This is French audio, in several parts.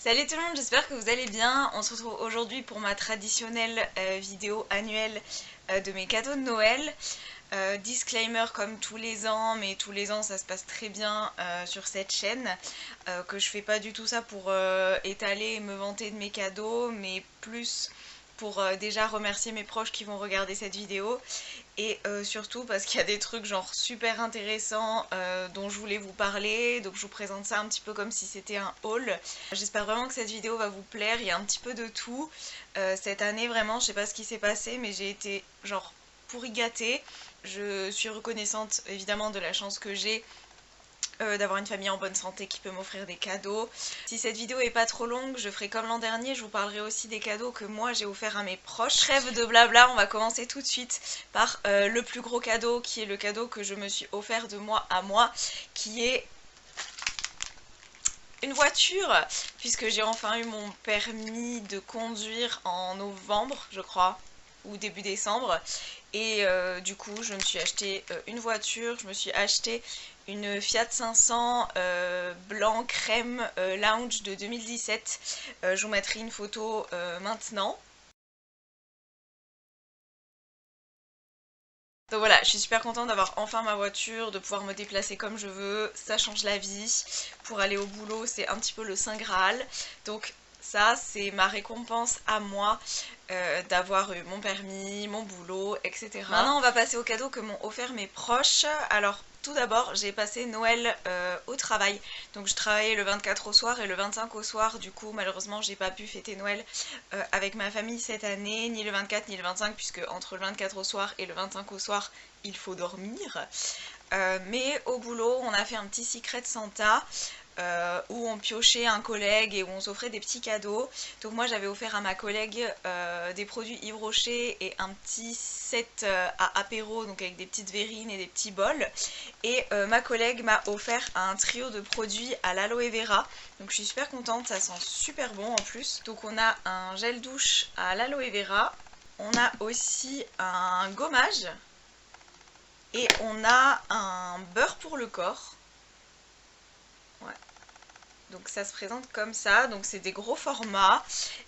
Salut tout le monde, j'espère que vous allez bien. On se retrouve aujourd'hui pour ma traditionnelle vidéo annuelle de mes cadeaux de Noël. Disclaimer comme tous les ans, mais tous les ans ça se passe très bien sur cette chaîne, que je fais pas du tout ça pour étaler et me vanter de mes cadeaux, mais plus pour déjà remercier mes proches qui vont regarder cette vidéo et surtout parce qu'il y a des trucs genre super intéressants dont je voulais vous parler, donc je vous présente ça un petit peu comme si c'était un haul. J'espère vraiment que cette vidéo va vous plaire, il y a un petit peu de tout. Cette année vraiment, je sais pas ce qui s'est passé, mais j'ai été genre pourri gâtée. Je suis reconnaissante évidemment de la chance que j'ai d'avoir une famille en bonne santé qui peut m'offrir des cadeaux. Si cette vidéo est pas trop longue, je ferai comme l'an dernier, je vous parlerai aussi des cadeaux que moi j'ai offerts à mes proches. Trêve de blabla, on va commencer tout de suite par le plus gros cadeau, qui est le cadeau que je me suis offert de moi à moi, qui est une voiture, puisque j'ai enfin eu mon permis de conduire en novembre, je crois, ou début décembre, et du coup je me suis acheté une voiture, je me suis acheté une Fiat 500 blanc crème lounge de 2017, je vous mettrai une photo maintenant. Donc voilà, je suis super contente d'avoir enfin ma voiture, de pouvoir me déplacer comme je veux, ça change la vie. Pour aller au boulot, c'est un petit peu le Saint Graal. Donc ça, c'est ma récompense à moi d'avoir eu mon permis, mon boulot, etc. Maintenant, on va passer aux cadeaux que m'ont offert mes proches. Alors, tout d'abord, j'ai passé Noël au travail. Donc je travaillais le 24 au soir et le 25 au soir. Du coup, malheureusement, j'ai pas pu fêter Noël avec ma famille cette année, ni le 24 ni le 25, puisque entre le 24 au soir et le 25 au soir, il faut dormir. Mais au boulot, on a fait un petit Secret Santa. Où on piochait un collègue et où on s'offrait des petits cadeaux. Donc moi j'avais offert à ma collègue des produits Yves Rocher et un petit set à apéro, donc avec des petites verrines et des petits bols. Et ma collègue m'a offert un trio de produits à l'aloe vera. Donc je suis super contente, ça sent super bon en plus. Donc on a un gel douche à l'aloe vera, on a aussi un gommage et on a un beurre pour le corps. Ouais. Donc ça se présente comme ça, donc c'est des gros formats.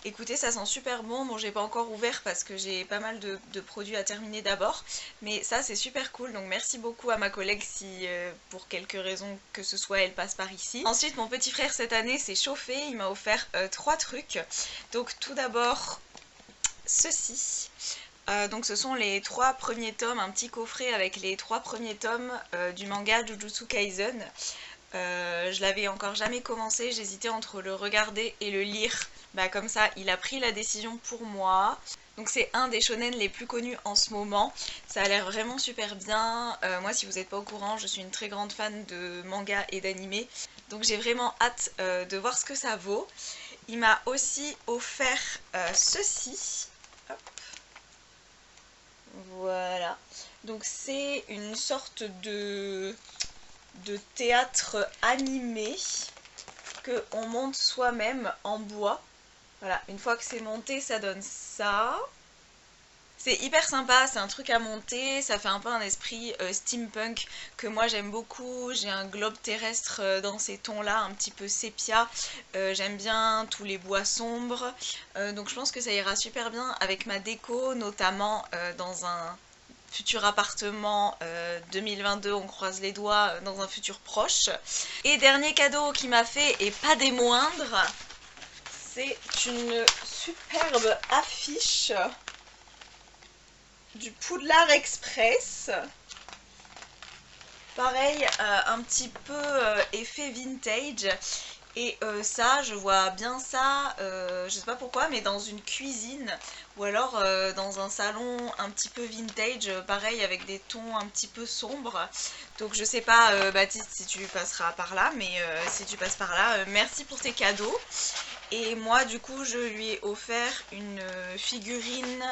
Écoutez, ça sent super bon. Bon, j'ai pas encore ouvert parce que j'ai pas mal de produits à terminer d'abord, mais ça c'est super cool. Donc merci beaucoup à ma collègue si pour quelque raison que ce soit elle passe par ici. Ensuite, mon petit frère cette année s'est chauffé, il m'a offert 3 trucs. Donc tout d'abord ceci. Donc ce sont les 3 premiers tomes, un petit coffret avec les 3 premiers tomes du manga Jujutsu Kaisen. Je l'avais encore jamais commencé, j'hésitais entre le regarder et le lire. Bah comme ça, il a pris la décision pour moi. Donc c'est un des shonen les plus connus en ce moment. Ça a l'air vraiment super bien. Moi, si vous n'êtes pas au courant, je suis une très grande fan de manga et d'anime. Donc j'ai vraiment hâte de voir ce que ça vaut. Il m'a aussi offert ceci. Hop. Voilà. Donc c'est une sorte de théâtre animé que on monte soi-même en bois. Voilà, une fois que c'est monté, ça donne ça. C'est hyper sympa, c'est un truc à monter, ça fait un peu un esprit steampunk que moi j'aime beaucoup. J'ai un globe terrestre dans ces tons-là, un petit peu sépia. J'aime bien tous les bois sombres, donc je pense que ça ira super bien avec ma déco, notamment dans un futur appartement 2022, on croise les doigts, dans un futur proche. Et dernier cadeau qu'il m'a fait, et pas des moindres, c'est une superbe affiche du Poudlard Express. Pareil, un petit peu effet vintage. Et ça, je vois bien ça, je sais pas pourquoi, mais dans une cuisine ou alors dans un salon un petit peu vintage, pareil avec des tons un petit peu sombres. Donc je sais pas Baptiste si tu passeras par là, mais si tu passes par là, merci pour tes cadeaux. Et moi du coup je lui ai offert une figurine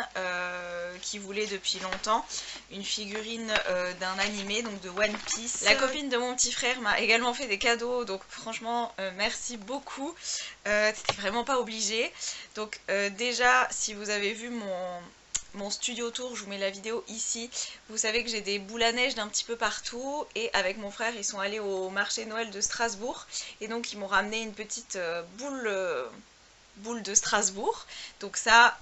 qu'il voulait depuis longtemps, une figurine d'un animé, donc de One Piece. La copine de mon petit frère m'a également fait des cadeaux, donc franchement merci beaucoup, t'étais vraiment pas obligée. Donc déjà si vous avez vu mon studio tour, je vous mets la vidéo ici, vous savez que j'ai des boules à neige d'un petit peu partout et avec mon frère ils sont allés au marché Noël de Strasbourg et donc ils m'ont ramené une petite boule boules de Strasbourg. Donc ça,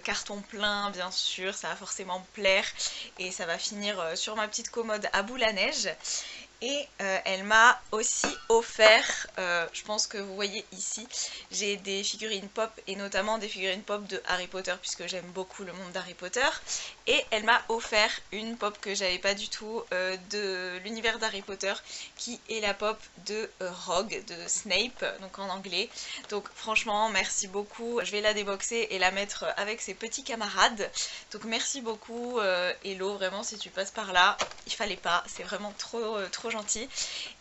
carton plein bien sûr, ça va forcément me plaire et ça va finir sur ma petite commode à boule à neige. Et elle m'a aussi offert, je pense que vous voyez ici, j'ai des figurines pop et notamment des figurines pop de Harry Potter puisque j'aime beaucoup le monde d'Harry Potter. Et elle m'a offert une pop que j'avais pas du tout de l'univers d'Harry Potter qui est la pop de Rogue, de Snape, donc en anglais. Donc franchement merci beaucoup, je vais la déboxer et la mettre avec ses petits camarades. Donc merci beaucoup Hello, vraiment si tu passes par là, il fallait pas, c'est vraiment trop gentil.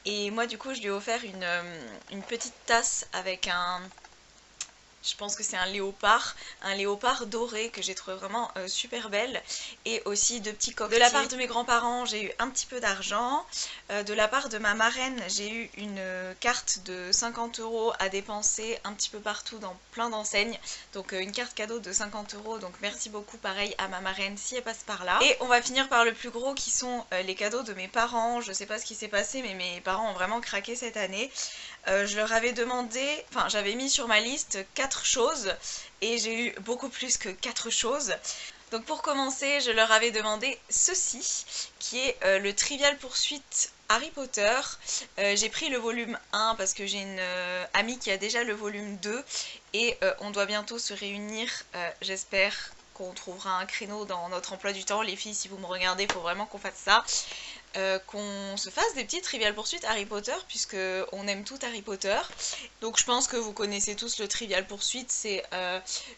Et moi du coup je lui ai offert une petite tasse avec je pense que c'est un léopard doré que j'ai trouvé vraiment super belle, et aussi deux petits coquetiers. De la part de mes grands-parents j'ai eu un petit peu d'argent, de la part de ma marraine j'ai eu une carte de 50 € à dépenser un petit peu partout dans plein d'enseignes, donc une carte cadeau de 50 €, donc merci beaucoup pareil à ma marraine si elle passe par là. Et on va finir par le plus gros qui sont les cadeaux de mes parents. Je sais pas ce qui s'est passé mais mes parents ont vraiment craqué cette année. Je leur avais demandé, enfin j'avais mis sur ma liste 4 choses et j'ai eu beaucoup plus que 4 choses. Donc pour commencer, je leur avais demandé ceci, qui est le Trivial Poursuite Harry Potter. J'ai pris le volume 1 parce que j'ai une amie qui a déjà le volume 2 et on doit bientôt se réunir, j'espère qu'on trouvera un créneau dans notre emploi du temps. Les filles, si vous me regardez, il faut vraiment qu'on fasse ça. Qu'on se fasse des petites Trivial Poursuite Harry Potter puisque on aime tout Harry Potter. Donc je pense que vous connaissez tous le Trivial Poursuite, c'est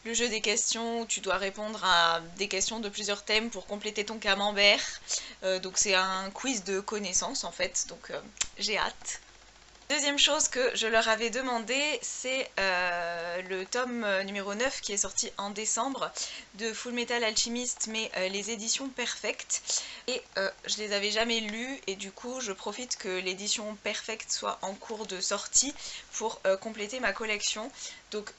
le jeu des questions où tu dois répondre à des questions de plusieurs thèmes pour compléter ton camembert. Donc c'est un quiz de connaissances en fait, donc j'ai hâte. Deuxième chose que je leur avais demandé, c'est le tome numéro 9 qui est sorti en décembre de Fullmetal Alchemist, mais les éditions Perfect. Et je les avais jamais lus et du coup je profite que l'édition Perfect soit en cours de sortie pour compléter ma collection. Donc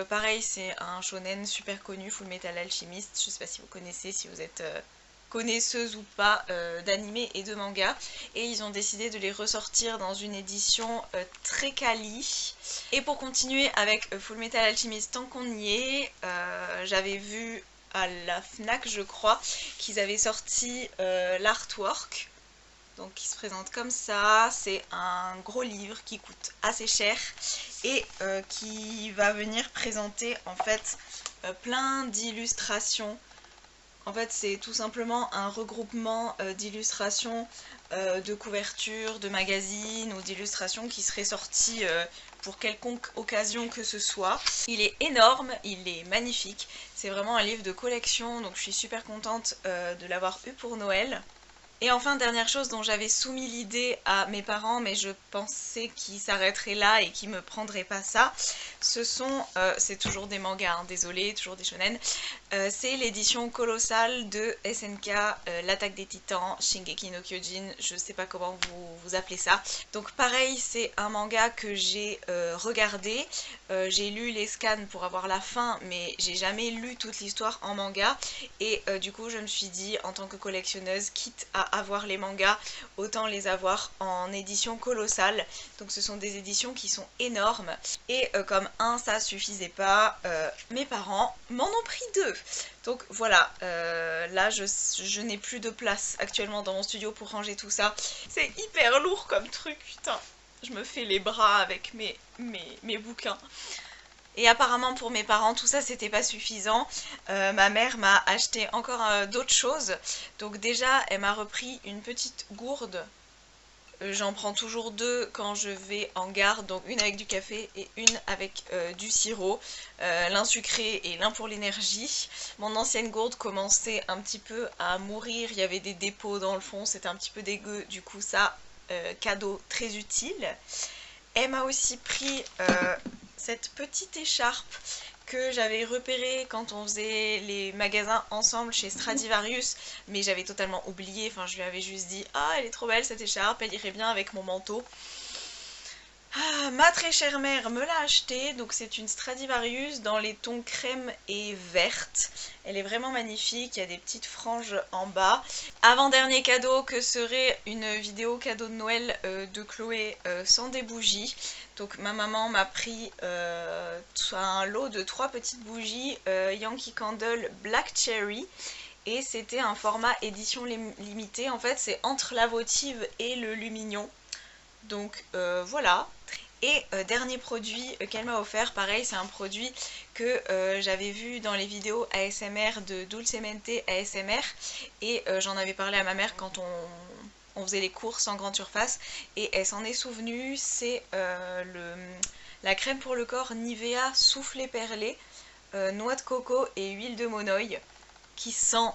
pareil, c'est un shonen super connu, Fullmetal Alchemist. Je sais pas si vous connaissez, si vous êtes connaisseuse ou pas d'anime et de manga, et ils ont décidé de les ressortir dans une édition très quali. Et pour continuer avec Fullmetal Alchemist, tant qu'on y est, j'avais vu à la Fnac je crois qu'ils avaient sorti l'artwork, donc qui se présente comme ça. C'est un gros livre qui coûte assez cher et qui va venir présenter en fait plein d'illustrations. En fait, c'est tout simplement un regroupement d'illustrations de couvertures, de magazines ou d'illustrations qui seraient sorties pour quelconque occasion que ce soit. Il est énorme, il est magnifique, c'est vraiment un livre de collection, donc je suis super contente de l'avoir eu pour Noël. Et enfin, dernière chose dont j'avais soumis l'idée à mes parents, mais je pensais qu'ils s'arrêteraient là et qu'ils me prendraient pas ça, ce sont, c'est toujours des mangas, hein, désolé, toujours des shonen, c'est l'édition colossale de SNK, l'attaque des titans, Shingeki no Kyojin, je sais pas comment vous appelez ça. Donc pareil, c'est un manga que j'ai regardé, j'ai lu les scans pour avoir la fin, mais j'ai jamais lu toute l'histoire en manga, et du coup je me suis dit, en tant que collectionneuse, quitte à avoir les mangas, autant les avoir en édition colossale. Donc ce sont des éditions qui sont énormes, et comme ça suffisait pas, mes parents m'en ont pris 2. Donc voilà, là je n'ai plus de place actuellement dans mon studio pour ranger tout ça. C'est hyper lourd comme truc, putain. Je me fais les bras avec mes bouquins. Et apparemment pour mes parents tout ça c'était pas suffisant, ma mère m'a acheté encore d'autres choses. Donc déjà elle m'a repris une petite gourde, j'en prends toujours 2 quand je vais en gare, donc une avec du café et une avec du sirop, l'un sucré et l'un pour l'énergie. Mon ancienne gourde commençait un petit peu à mourir, il y avait des dépôts dans le fond, c'était un petit peu dégueu, du coup ça, cadeau très utile. Elle m'a aussi pris cette petite écharpe que j'avais repérée quand on faisait les magasins ensemble chez Stradivarius, mais j'avais totalement oublié, enfin je lui avais juste dit « Ah, elle est trop belle cette écharpe, elle irait bien avec mon manteau ». Ah, ma très chère mère me l'a achetée, donc c'est une Stradivarius dans les tons crème et verte. Elle est vraiment magnifique, il y a des petites franges en bas. Avant-dernier cadeau que serait une vidéo cadeau de Noël de Chloé sans des bougies. Donc ma maman m'a pris tout un lot de 3 petites bougies Yankee Candle Black Cherry. Et c'était un format édition limitée, en fait c'est entre la votive et le lumignon. Donc voilà. Et dernier produit qu'elle m'a offert, pareil c'est un produit que j'avais vu dans les vidéos ASMR de Dulcemente ASMR. Et j'en avais parlé à ma mère quand on faisait les courses en grande surface. Et elle s'en est souvenue, c'est la crème pour le corps Nivea soufflé perlé, noix de coco et huile de monoï, qui sent...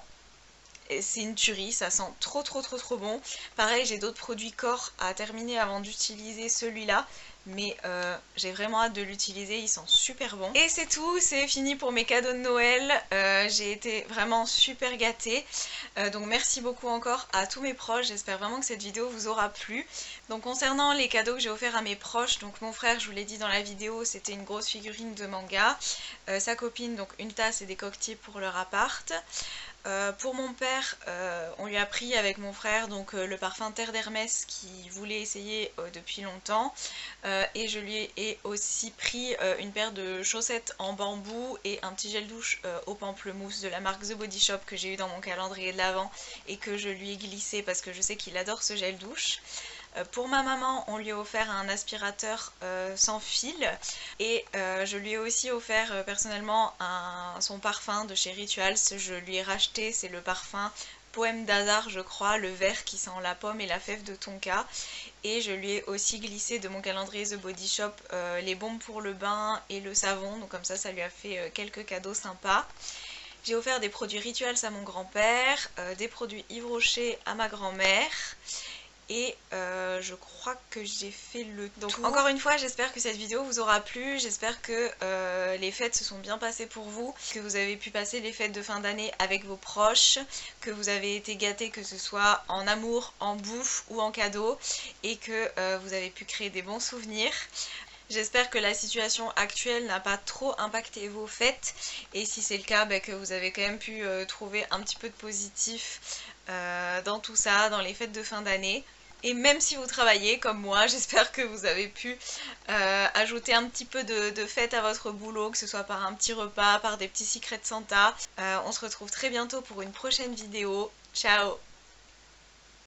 C'est une tuerie, ça sent trop bon. Pareil, j'ai d'autres produits corps à terminer avant d'utiliser celui-là. Mais j'ai vraiment hâte de l'utiliser, il sent super bon. Et c'est tout, c'est fini pour mes cadeaux de Noël. J'ai été vraiment super gâtée. Donc merci beaucoup encore à tous mes proches, j'espère vraiment que cette vidéo vous aura plu. Donc concernant les cadeaux que j'ai offerts à mes proches, donc mon frère, je vous l'ai dit dans la vidéo, c'était une grosse figurine de manga. Sa copine, donc une tasse et des coquetiers pour leur appart. Pour mon père, on lui a pris avec mon frère donc le parfum Terre d'Hermès qu'il voulait essayer depuis longtemps. Et je lui ai aussi pris une paire de chaussettes en bambou et un petit gel douche au pamplemousse de la marque The Body Shop que j'ai eu dans mon calendrier de l'Avent et que je lui ai glissé parce que je sais qu'il adore ce gel douche. Pour ma maman, on lui a offert un aspirateur sans fil et je lui ai aussi offert personnellement son parfum de chez Rituals. Je lui ai racheté, c'est le parfum Poème d'Hazard je crois, le vert qui sent la pomme et la fève de tonka. Et je lui ai aussi glissé de mon calendrier The Body Shop les bombes pour le bain et le savon, donc comme ça lui a fait quelques cadeaux sympas. J'ai offert des produits Rituals à mon grand-père, des produits Yves Rocher à ma grand-mère. Et je crois que j'ai fait le tour. Donc encore une fois, j'espère que cette vidéo vous aura plu, j'espère que les fêtes se sont bien passées pour vous, que vous avez pu passer les fêtes de fin d'année avec vos proches, que vous avez été gâtés, que ce soit en amour, en bouffe ou en cadeau, et que vous avez pu créer des bons souvenirs. J'espère que la situation actuelle n'a pas trop impacté vos fêtes, et si c'est le cas, que vous avez quand même pu trouver un petit peu de positif dans tout ça, dans les fêtes de fin d'année. Et même si vous travaillez comme moi, j'espère que vous avez pu ajouter un petit peu de fête à votre boulot, que ce soit par un petit repas, par des petits secrets de Santa. On se retrouve très bientôt pour une prochaine vidéo. Ciao!